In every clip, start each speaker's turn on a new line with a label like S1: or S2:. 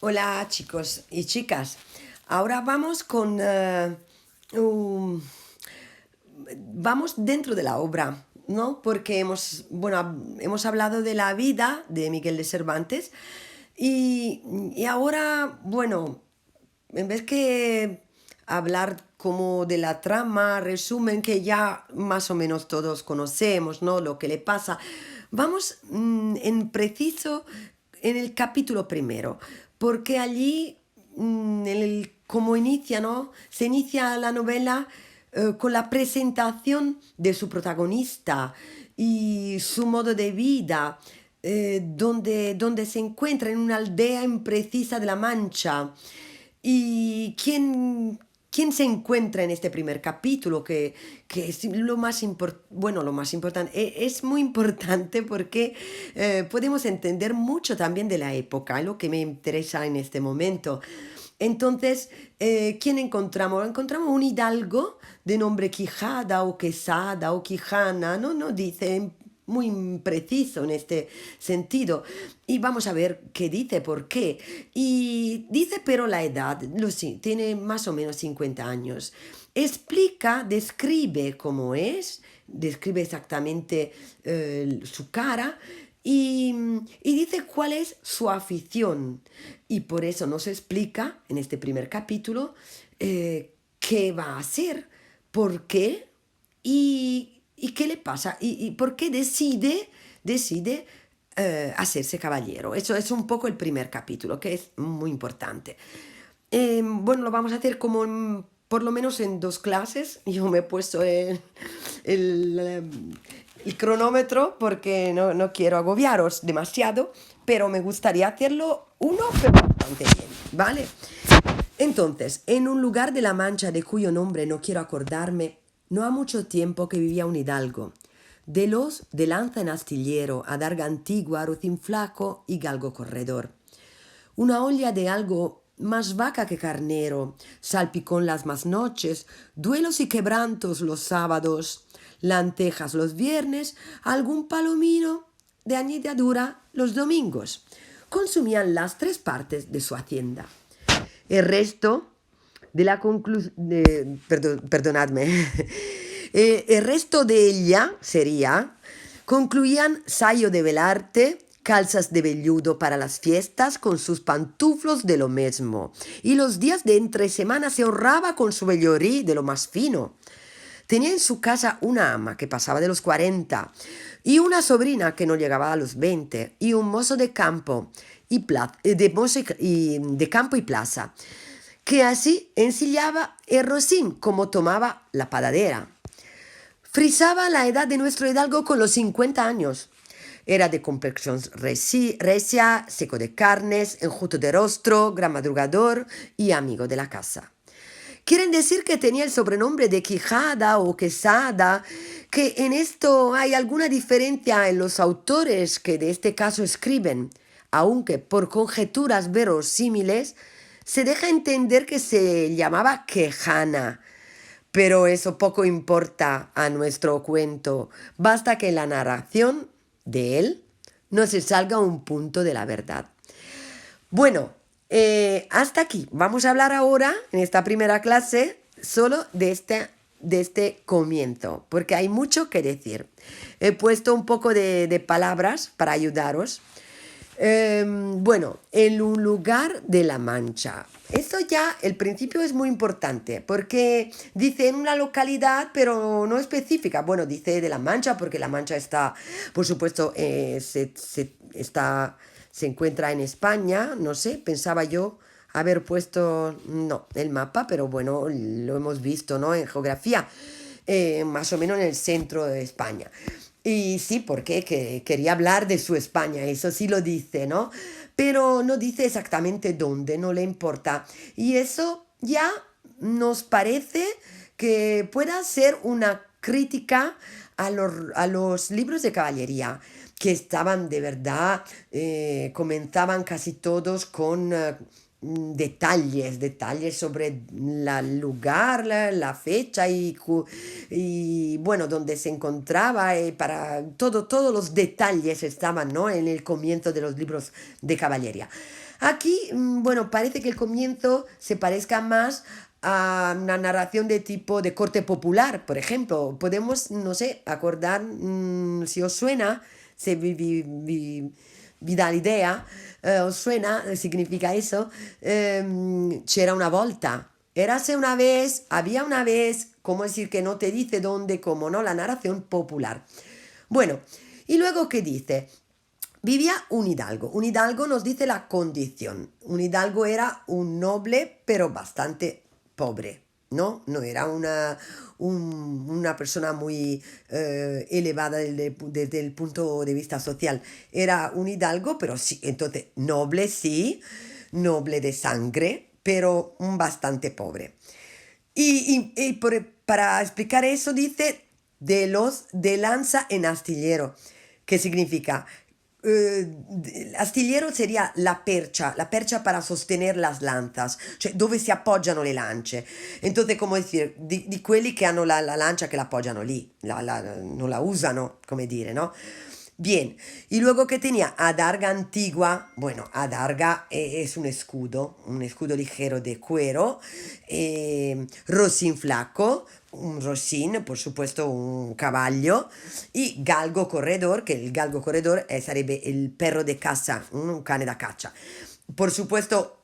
S1: Hola chicos y chicas. Ahora vamos con... vamos dentro de la obra, ¿no? Porque hemos hablado de la vida de Miguel de Cervantes y ahora, en vez que hablar como de la trama, resumen que ya más o menos todos conocemos, ¿no? Lo que le pasa. Vamos en preciso en el capítulo primero, porque allí, como inicia, ¿no? Se inicia la novela con la presentación de su protagonista y su modo de vida, donde se encuentra en una aldea imprecisa de La Mancha. ¿Y quién se encuentra en este primer capítulo? Que es lo más lo más importante. Es muy importante porque podemos entender mucho también de la época, lo que me interesa en este momento. Entonces, ¿quién encontramos? Encontramos un hidalgo de nombre Quijada o Quesada o Quijana, no dice muy preciso en este sentido. Y vamos a ver qué dice, por qué. Y dice, pero la edad, sí, tiene más o menos 50 años. Explica, describe cómo es, describe exactamente su cara y dice cuál es su afición. Y por eso nos explica en este primer capítulo qué va a hacer, por qué y qué le pasa y por qué decide hacerse caballero. Eso es un poco el primer capítulo, que es muy importante. Lo vamos a hacer como por lo menos en 2 clases. Yo me he puesto el cronómetro porque no quiero agobiaros demasiado, pero me gustaría hacerlo uno, pero bastante bien, ¿vale? Entonces, en un lugar de La Mancha de cuyo nombre no quiero acordarme, no ha mucho tiempo que vivía un hidalgo, de los de lanza en astillero, adarga antigua, rocín flaco y galgo corredor. Una olla de algo más vaca que carnero, salpicón las más noches, duelos y quebrantos los sábados, lentejas los viernes, algún palomino de añadidura los domingos. Consumían las 3 partes de su hacienda. El resto de la conclusión, perdonadme, el resto de ella sería, concluían sayo de velarte, calzas de velludo para las fiestas con sus pantuflos de lo mismo, y los días de entre semana se ahorraba con su vellorí de lo más fino. Tenía en su casa una ama que pasaba de los 40 y una sobrina que no llegaba a los 20 y un mozo de campo de campo y plaza, que así ensillaba el rocín como tomaba la padadera. Frisaba la edad de nuestro hidalgo con los 50 años. Era de complexión recia, seco de carnes, enjuto de rostro, gran madrugador y amigo de la casa. Quieren decir que tenía el sobrenombre de Quijada o Quesada, que en esto hay alguna diferencia en los autores que de este caso escriben, aunque por conjeturas verosímiles se deja entender que se llamaba Quejana. Pero eso poco importa a nuestro cuento, basta que en la narración de él no se salga un punto de la verdad. Bueno, hasta aquí. Vamos a hablar ahora, en esta primera clase, solo de este comienzo, porque hay mucho que decir. He puesto un poco de palabras para ayudaros. En un lugar de La Mancha. Esto ya, el principio es muy importante, porque dice en una localidad, pero no específica. Bueno, dice de La Mancha, porque La Mancha está, por supuesto, se encuentra en España, no sé, pensaba yo haber puesto, no, el mapa, pero bueno, lo hemos visto, ¿no? En geografía, más o menos en el centro de España. Y sí, porque quería hablar de su España, eso sí lo dice, ¿no? Pero no dice exactamente dónde, no le importa. Y eso ya nos parece que pueda ser una crítica a los libros de caballería, que estaban de verdad, comenzaban casi todos con detalles sobre el lugar, la fecha y bueno, donde se encontraba, todos los detalles estaban, ¿no? En el comienzo de los libros de caballería. Aquí, bueno, parece que el comienzo se parezca más a una narración de tipo de corte popular, por ejemplo. Podemos, no sé, acordar, si os suena, se vi dà l'idea, os suena, significa eso, c'era una volta. Érase una vez, había una vez, ¿cómo decir que no te dice dónde, cómo, no? La narración popular. Bueno, y luego, ¿qué dice? Vivía un hidalgo. Un hidalgo nos dice la condición. Un hidalgo era un noble, pero bastante pobre, ¿no? No era una persona muy elevada desde el punto de vista social. Era un hidalgo, pero sí, entonces, noble sí, noble de sangre, pero bastante pobre. Para explicar eso dice de los de lanza en astillero, que significa astillero sería la percha para sostener las lanzas, cioè dove si appoggiano le lance. Entonces, come dire, di quelli che hanno la lancia che la appoggiano lì, non la usano, come dire, ¿no? Bien, y luego que tenía adarga antigua, bueno, adarga es un escudo ligero de cuero, rosín flaco, un rosín, por supuesto un caballo, y galgo corredor, que el galgo corredor sarebbe el perro de caza, un cane da caccia. Por supuesto,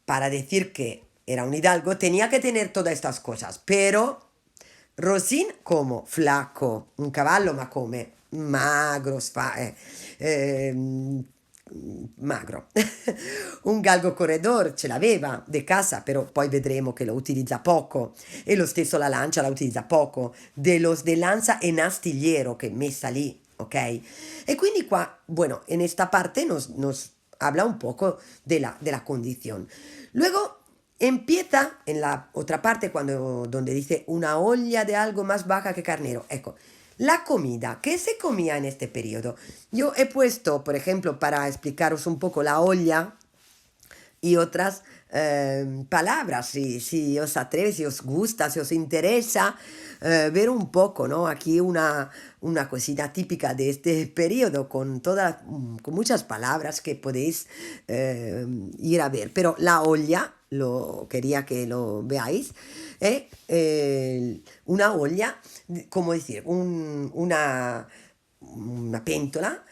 S1: para decir que era un hidalgo, tenía que tener todas estas cosas, pero Rosín como flaco, un cavallo ma come magro, magro. Un galgo corredor ce l'aveva de casa, però poi vedremo che lo utilizza poco e lo stesso la lancia la utilizza poco, de los de lanza en astillero che è messa lì, ok? E quindi qua, bueno, en esta parte nos habla un poco de la condición. Luego empieza en la otra parte cuando donde dice una olla de algo más baja que carnero. Ecco, la comida, ¿qué se comía en este periodo? Yo he puesto, por ejemplo, para explicaros un poco la olla y otras palabras, si os atreve, si os gusta, si os interesa ver un poco, ¿no? Aquí una cosita típica de este periodo con muchas palabras que podéis ir a ver. Pero la olla, lo quería que lo veáis, una olla, como decir, una péntola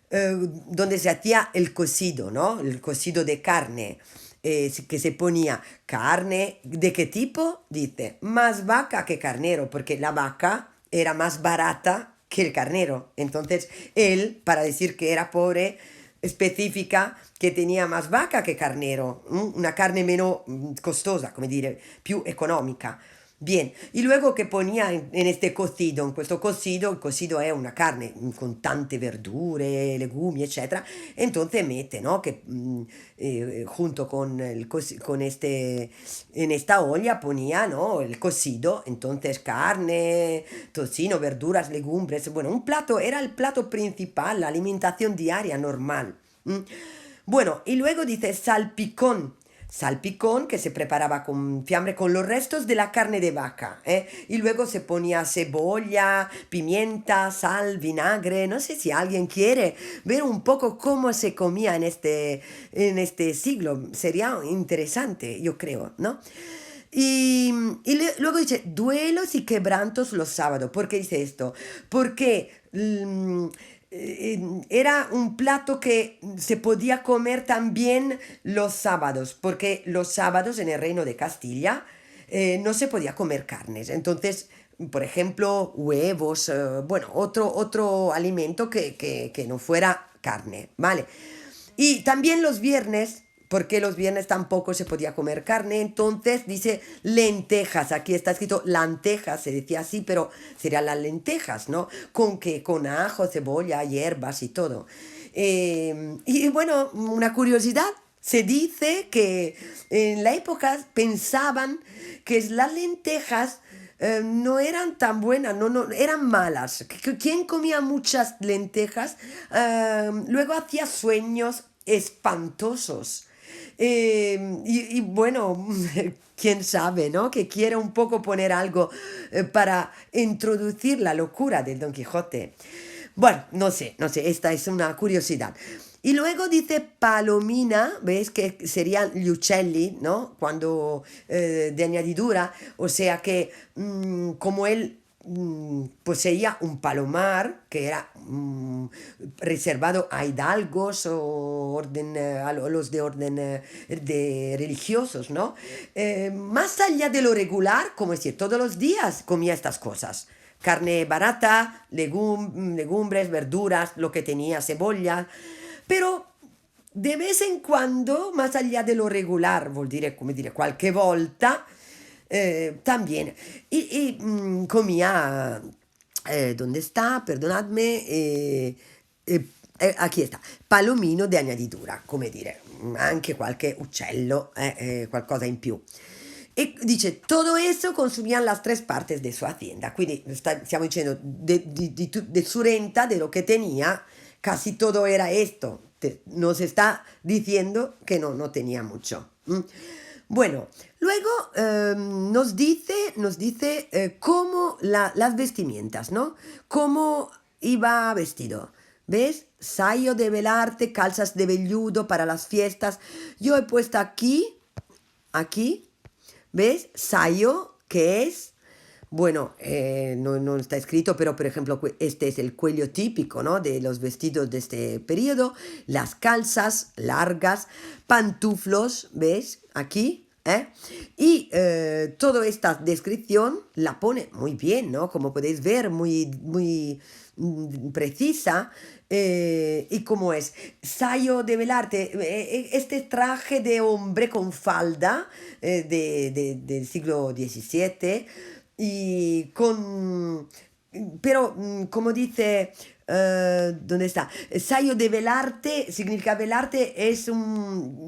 S1: donde se hacía el cocido, ¿no? El cocido de carne, que se ponía carne, ¿de qué tipo? Dice, más vaca que carnero, porque la vaca era más barata que el carnero. Entonces, él, para decir que era pobre, especifica che tenía más vaca che carnero, una carne meno costosa, come dire, più economica. Bien, y luego que ponía en este cocido, en questo cocido, el cocido è una carne con tante verdure, legumi, eccetera, entonces mete, ¿no? Que junto con, con en esta olla ponía, ¿no? El cocido, entonces carne, tocino, verduras, legumbres, bueno, un plato, era el plato principal, la alimentación diaria normal. Bueno, y luego dice salpicón. Salpicón que se preparaba con fiambre con los restos de la carne de vaca, ¿eh? Y luego se ponía cebolla, pimienta, sal, vinagre. No sé si alguien quiere ver un poco cómo se comía en este siglo. Sería interesante, yo creo, ¿no? Luego dice, duelos y quebrantos los sábados. ¿Por qué dice esto? Porque era un plato que se podía comer también los sábados, porque los sábados en el Reino de Castilla no se podía comer carnes. Entonces, por ejemplo, huevos, bueno, otro alimento que no fuera carne, ¿vale? Y también los viernes, porque los viernes tampoco se podía comer carne, entonces dice lentejas, aquí está escrito lentejas, se decía así, pero serían las lentejas, ¿no? ¿Con qué? Con ajo, cebolla, hierbas y todo. Y bueno, una curiosidad, se dice que en la época pensaban que las lentejas no eran tan buenas, no, eran malas. Quien comía muchas lentejas luego hacía sueños espantosos. Bueno, quién sabe, ¿no? Que quiere un poco poner algo para introducir la locura del Don Quijote. Bueno, no sé, esta es una curiosidad. Y luego dice palomina, ¿ves? Que serían gli uccelli, ¿no? Cuando de añadidura, o sea que como él poseía un palomar que era reservado a hidalgos o orden, a los de orden de religiosos, ¿no? Más allá de lo regular, como decir, todos los días comía estas cosas. Carne barata, legumbres, verduras, lo que tenía, cebolla, pero de vez en quando, más allá de lo regular, vuol dire, come dire, qualche volta, también. Comía, ¿dónde está? Perdonadme. Aquí está, palomino di añadidura, come dire, anche qualche uccello, qualcosa in più. E dice, todo eso consumían las tres partes de su hacienda. Quindi stiamo dicendo, de su renta, de lo que tenía, casi todo era esto. Nos está diciendo que no tenía mucho. Bueno, luego nos dice cómo las vestimentas, ¿no? Cómo iba vestido. ¿Ves? Sayo de velarte, calzas de velludo para las fiestas. Yo he puesto aquí, ¿ves? Sayo, que es, bueno, no está escrito, pero por ejemplo, este es el cuello típico, ¿no? De los vestidos de este periodo, las calzas largas, pantuflos, ¿ves? Aquí, ¿eh? Y toda esta descripción la pone muy bien, ¿no? Como podéis ver, muy precisa. Y como es, sayo de velarte, este traje de hombre con falda del siglo XVII y con, pero como dice, ¿dónde está? Sayo de velarte, significa velarte,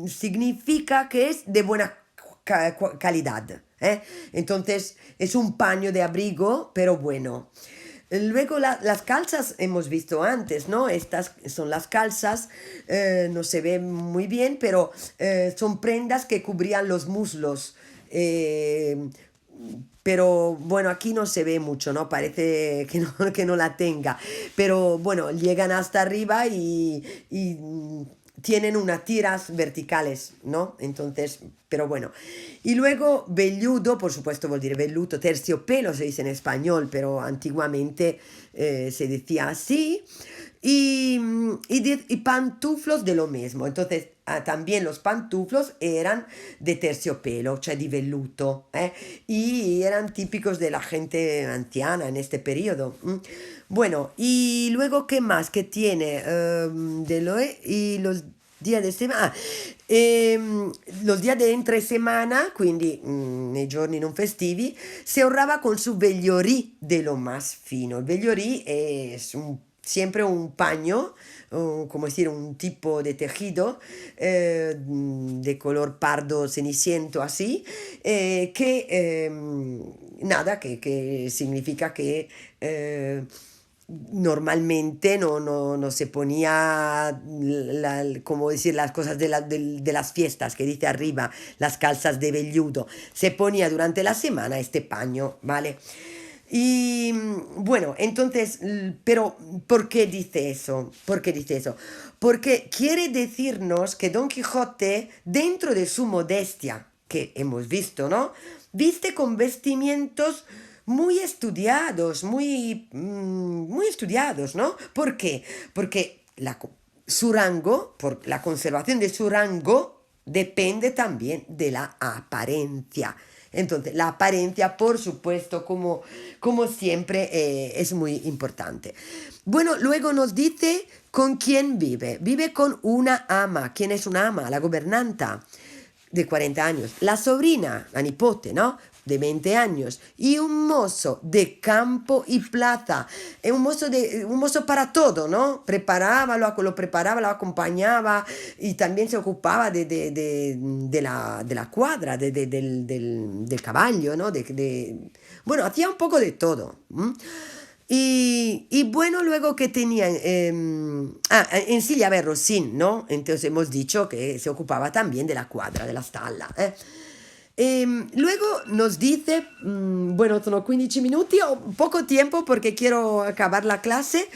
S1: significa que es de buena calidad, ¿eh? Entonces es un paño de abrigo, pero bueno. Luego las calzas hemos visto antes, ¿no? Estas son las calzas, no se ve muy bien, pero son prendas que cubrían los muslos. Pero bueno, aquí no se ve mucho, ¿no? Parece que no la tenga. Pero bueno, llegan hasta arriba y tienen unas tiras verticales, ¿no? Entonces, pero bueno. Y luego velludo, por supuesto vuol dire velluto, terciopelo se dice en español, pero antiguamente se decía así. Y pantuflos de lo mismo. Entonces, también los pantuflos eran de terciopelo, cioè di velluto, ¿eh? Y eran típicos de la gente anciana en este periodo. Bueno, y luego, ¿qué más? ¿Qué tiene? Y los días de semana, los días de entre semana, quindi nei giorni non festivi, se ahorraba con su vegliorí de lo más fino. El vegliorí es siempre un paño, como decir, un tipo de tejido de color pardo ceniciento así, nada, que significa que normalmente no se ponía, como decir, las cosas de las fiestas, que dice arriba, las calzas de velludo, se ponía durante la semana este paño, ¿vale? Y bueno, entonces, pero ¿por qué dice eso? ¿Por qué dice eso? Porque quiere decirnos que Don Quijote, dentro de su modestia, que hemos visto, ¿no? Viste con vestimientos muy estudiados, muy estudiados, ¿no? ¿Por qué? Porque su rango, por la conservación de su rango, depende también de la apariencia. Entonces, la apariencia, por supuesto, como siempre, es muy importante. Bueno, luego nos dice con quién vive. Vive con una ama. ¿Quién es una ama? La gobernanta de 40 años. La sobrina, la nipote, ¿no? De 20 años. Y un mozo de campo y plaza. Un mozo para todo, ¿no? Lo preparaba, lo acompañaba y también se ocupaba de la cuadra, del caballo, ¿no? Bueno, hacía un poco de todo. Y bueno, luego que tenía en Silla Berrosín, ¿no? Entonces hemos dicho que se ocupaba también de la cuadra, de la stalla, ¿eh? Luego nos dice, bueno, son 15 minutos o poco tiempo porque quiero acabar la clase.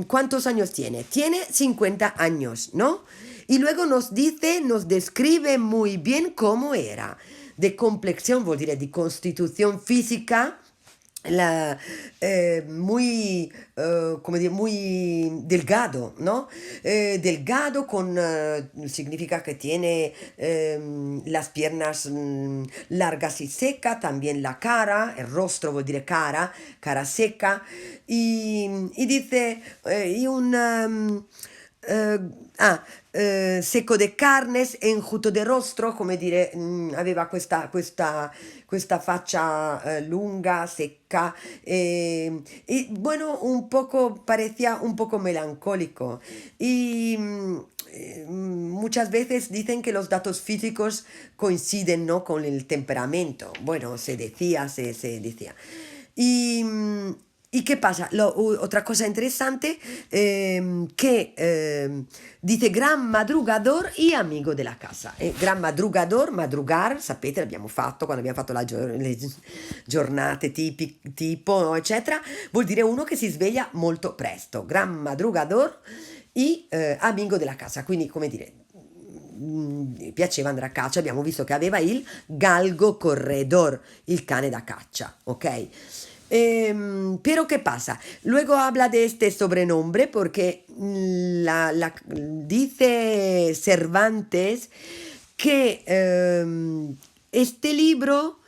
S1: ¿Cuántos años tiene? Tiene 50 años, ¿no? Y luego nos dice, nos describe muy bien cómo era. De complexión, vuol dire, di constitución física, muy, come dire, muy delgado, ¿no? Delgado con, significa que tiene las piernas largas y secas, también la cara, el rostro vuol dire cara, cara seca, y dice, y un... eh, ah, secco de carnes, enjuto de rostro, come dire, aveva questa faccia lunga, secca, y bueno, un poco, parecía un poco melancólico. Y muchas veces dicen que los datos físicos coinciden, ¿no? Con el temperamento. Bueno, se decía. Y, ¿y qué pasa? Otra cosa interesante, que dice gran madrugador y amigo della casa. Gran madrugador, madrugar, sapete, l'abbiamo fatto quando abbiamo fatto le giornate tipo, no, eccetera, vuol dire uno che si sveglia molto presto. Gran madrugador e amigo della casa, quindi come dire, piaceva andare a caccia, abbiamo visto che aveva il galgo corredor, il cane da caccia, ok? Pero ¿qué pasa? Luego habla de este sobrenombre porque dice Cervantes que este libro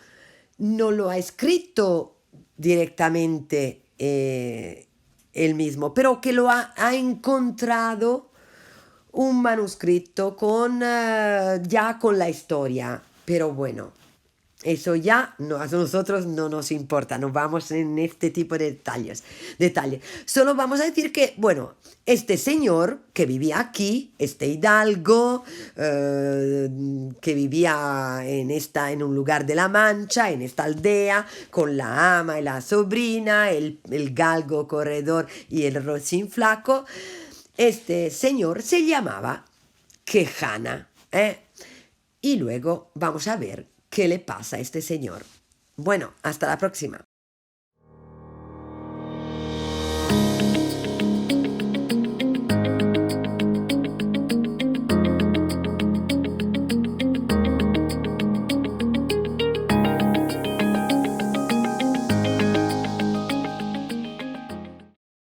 S1: no lo ha escrito directamente él mismo, pero que ha encontrado un manuscrito con ya con la historia. Pero bueno, eso ya no, a nosotros no nos importa, no vamos en este tipo de detalles. Solo vamos a decir que, bueno, este señor que vivía aquí, este hidalgo, que vivía en un lugar de la Mancha, en esta aldea, con la ama y la sobrina, el galgo corredor y el rocín flaco, este señor se llamaba Quejana, ¿eh? Y luego vamos a ver qué le pasa a este señor. Bueno, hasta la próxima.